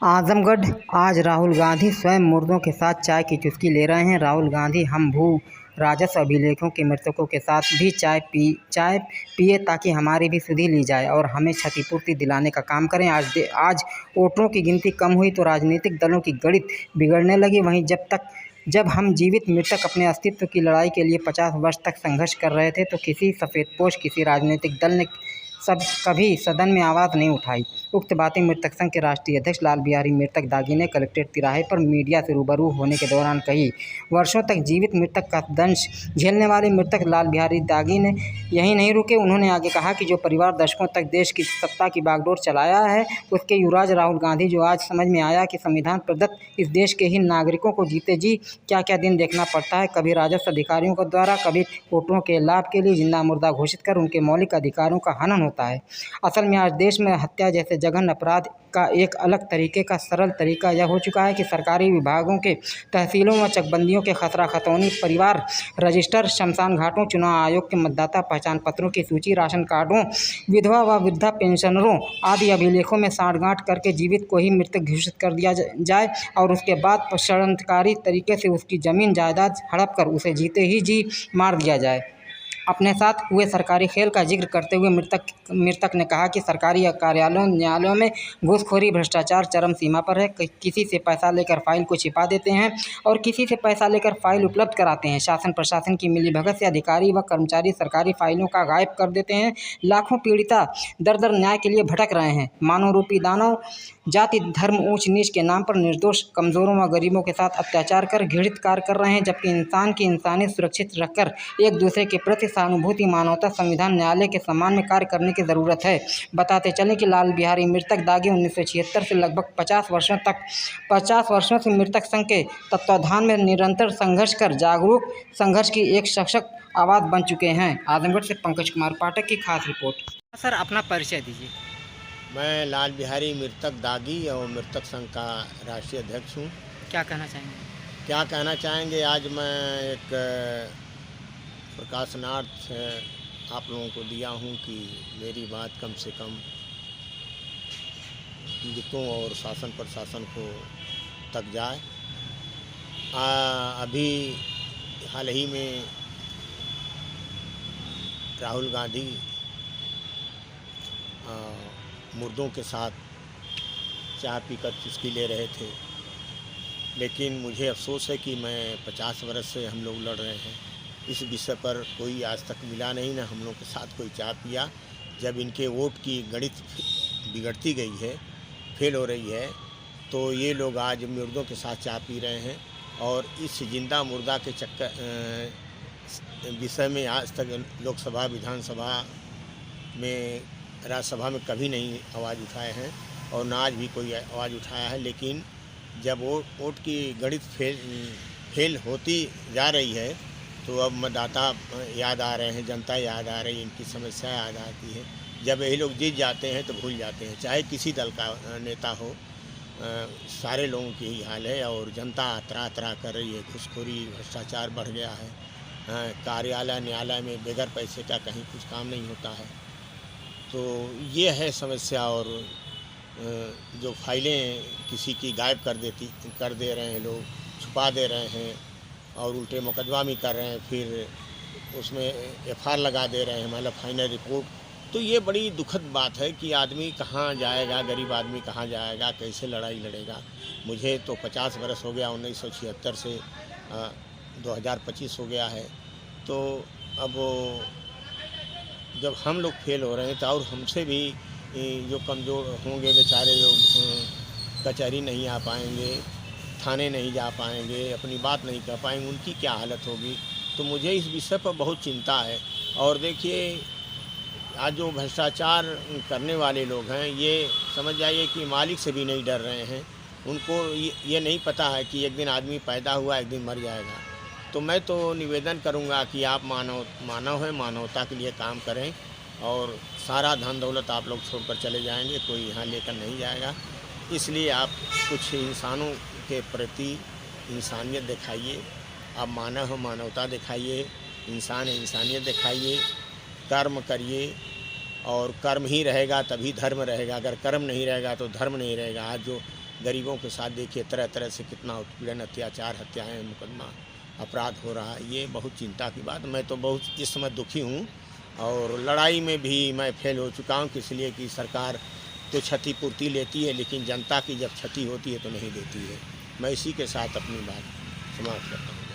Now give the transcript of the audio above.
आजमगढ़। आज राहुल गांधी स्वयं मुर्दों के साथ चाय की चुस्की ले रहे हैं। राहुल गांधी हम भू राजस्व अभिलेखों के मृतकों के साथ भी चाय पिए ताकि हमारी भी सुधि ली जाए और हमें क्षतिपूर्ति दिलाने का काम करें। आज वोटरों की गिनती कम हुई तो राजनीतिक दलों की गणित बिगड़ने लगी। वहीं जब हम जीवित मृतक अपने अस्तित्व की लड़ाई के लिए 50 वर्ष तक संघर्ष कर रहे थे तो किसी सफ़ेदपोश किसी राजनीतिक दल ने कभी सदन में आवाज़ नहीं उठाई। उक्त बातें मृतक संघ के राष्ट्रीय अध्यक्ष लाल बिहारी मृतक दागी ने कलेक्ट्रेट तिराहे पर मीडिया से रूबरू होने के दौरान कही। वर्षों तक जीवित मृतक का दंश झेलने वाले मृतक लाल बिहारी दागी ने यहीं नहीं रुके। उन्होंने आगे कहा कि जो परिवार दशकों तक देश की सत्ता की बागडोर चलाया है, उसके युवराज राहुल गांधी जो आज समझ में आया कि संविधान प्रदत्त इस देश के ही नागरिकों को जीते जी क्या क्या दिन देखना पड़ता है। कभी राजस्व अधिकारियों के द्वारा, कभी वोटरों के लाभ के लिए जिंदा मुर्दा घोषित कर उनके मौलिक अधिकारों का हनन होता है। असल में आज देश में हत्या जैसे जघन्य अपराध का एक अलग तरीके का सरल तरीका यह हो चुका है कि सरकारी विभागों के तहसीलों व चकबंदियों के खतरा खतौनी, परिवार रजिस्टर, शमशान घाटों, चुनाव आयोग के मतदाता पहचान पत्रों की सूची, राशन कार्डों, विधवा व वृद्धा पेंशनरों आदि अभिलेखों में सांठगांठ करके जीवित को ही मृतक घोषित कर दिया जाए और उसके बाद षड्यंत्रकारी तरीके से उसकी जमीन जायदाद हड़प कर उसे जीते ही जी मार दिया जाए। अपने साथ हुए सरकारी खेल का जिक्र करते हुए मृतक ने कहा कि सरकारी कार्यालयों, न्यायालयों में घूसखोरी, भ्रष्टाचार चरम सीमा पर है। किसी से पैसा लेकर फाइल को छिपा देते हैं और किसी से पैसा लेकर फाइल उपलब्ध कराते हैं। शासन प्रशासन की मिलीभगत से अधिकारी व कर्मचारी सरकारी फाइलों का गायब कर देते हैं। लाखों पीड़िता दर न्याय के लिए भटक रहे हैं। मानव रूपी दानव जाति धर्म ऊंच नीच के नाम पर निर्दोष कमजोरों व गरीबों के साथ अत्याचार कर घृणित कार्य कर रहे हैं, जबकि इंसान की इंसानियत सुरक्षित रखकर एक दूसरे के प्रति सहानुभूति, मानवता, संविधान, न्यायालय के सम्मान में कार्य करने की ज़रूरत है। बताते चलें कि लाल बिहारी मृतक दागी 1976 से लगभग 50 वर्षों से मृतक संघ के तत्वाधान में निरंतर संघर्ष कर जागरूक संघर्ष की एक सशक्त आवाज़ बन चुके हैं। आजमगढ़ से पंकज कुमार पाठक की खास रिपोर्ट। सर, अपना परिचय दीजिए। मैं लाल बिहारी मृतक दागी और मृतक संघ का राष्ट्रीय अध्यक्ष हूँ। क्या कहना चाहेंगे? आज मैं एक प्रकाशनार्थ आप लोगों को दिया हूँ कि मेरी बात कम से कम पीड़ितों और शासन प्रशासन को तक जाए। अभी हाल ही में राहुल गांधी मुर्दों के साथ चाय पीकर चुस्की ले रहे थे, लेकिन मुझे अफसोस है कि मैं 50 वर्ष से हम लोग लड़ रहे हैं। इस विषय पर कोई आज तक मिला नहीं, ना हम लोग के साथ कोई चाय पिया। जब इनके वोट की गणित बिगड़ती गई है, फेल हो रही है, तो ये लोग आज मुर्दों के साथ चाय पी रहे हैं। और इस जिंदा मुर्दा के विषय में आज तक लोकसभा, विधानसभा में, राज्यसभा में कभी नहीं आवाज़ उठाए हैं और ना आज भी कोई आवाज़ उठाया है। लेकिन जब वोट की गणित फेल होती जा रही है तो अब मतदाता याद आ रहे हैं, जनता याद आ रही है, इनकी समस्या याद आती है। जब यही लोग जीत जाते हैं तो भूल जाते हैं, चाहे किसी दल का नेता हो। सारे लोगों की यही हाल है और जनता त्राह कर रही है। घूसखोरी, भ्रष्टाचार बढ़ गया है। कार्यालय, न्यायालय में बगैर पैसे का कहीं कुछ काम नहीं होता है। तो ये है समस्या। और जो फाइलें किसी की गायब कर दे रहे हैं लोग, छुपा दे रहे हैं और उल्टे मुकदमा भी कर रहे हैं, फिर उसमें एफआईआर लगा दे रहे हैं, मतलब फाइनल रिपोर्ट। तो ये बड़ी दुखद बात है कि आदमी कहाँ जाएगा, गरीब आदमी कहाँ जाएगा, कैसे लड़ाई लड़ेगा। मुझे तो 50 वर्ष हो गया, 1976 से 2025 हो गया है। तो अब जब हम लोग फेल हो रहे हैं तो और हमसे भी जो कमज़ोर होंगे बेचारे, जो कचहरी नहीं आ पाएंगे, थाने नहीं जा पाएंगे, अपनी बात नहीं कह पाएंगे, उनकी क्या हालत होगी। तो मुझे इस विषय पर बहुत चिंता है। और देखिए, आज जो भ्रष्टाचार करने वाले लोग हैं, ये समझ जाइए कि मालिक से भी नहीं डर रहे हैं। उनको ये नहीं पता है कि एक दिन आदमी पैदा हुआ, एक दिन मर जाएगा। तो मैं तो निवेदन करूंगा कि आप मानव हैं, मानवता के लिए काम करें और सारा धन दौलत आप लोग छोड़कर चले जाएंगे, कोई यहाँ लेकर नहीं जाएगा। इसलिए आप कुछ इंसानों के प्रति इंसानियत दिखाइए। आप मानव हो, मानवता दिखाइए, इंसान है, इंसानियत दिखाइए, कर्म करिए। और कर्म ही रहेगा तभी धर्म रहेगा। अगर कर्म नहीं रहेगा तो धर्म नहीं रहेगा। आज जो गरीबों के साथ देखिए तरह तरह से कितना उत्पीड़न, अत्याचार, हत्याएं, मुकदमा, अपराध हो रहा है। ये बहुत चिंता की बात। मैं तो बहुत इस समय दुखी हूँ और लड़ाई में भी मैं फेल हो चुका हूँ, इसलिए कि सरकार तो क्षतिपूर्ति लेती है लेकिन जनता की जब क्षति होती है तो नहीं देती है। मैं इसी के साथ अपनी बात समाप्त करता हूँ।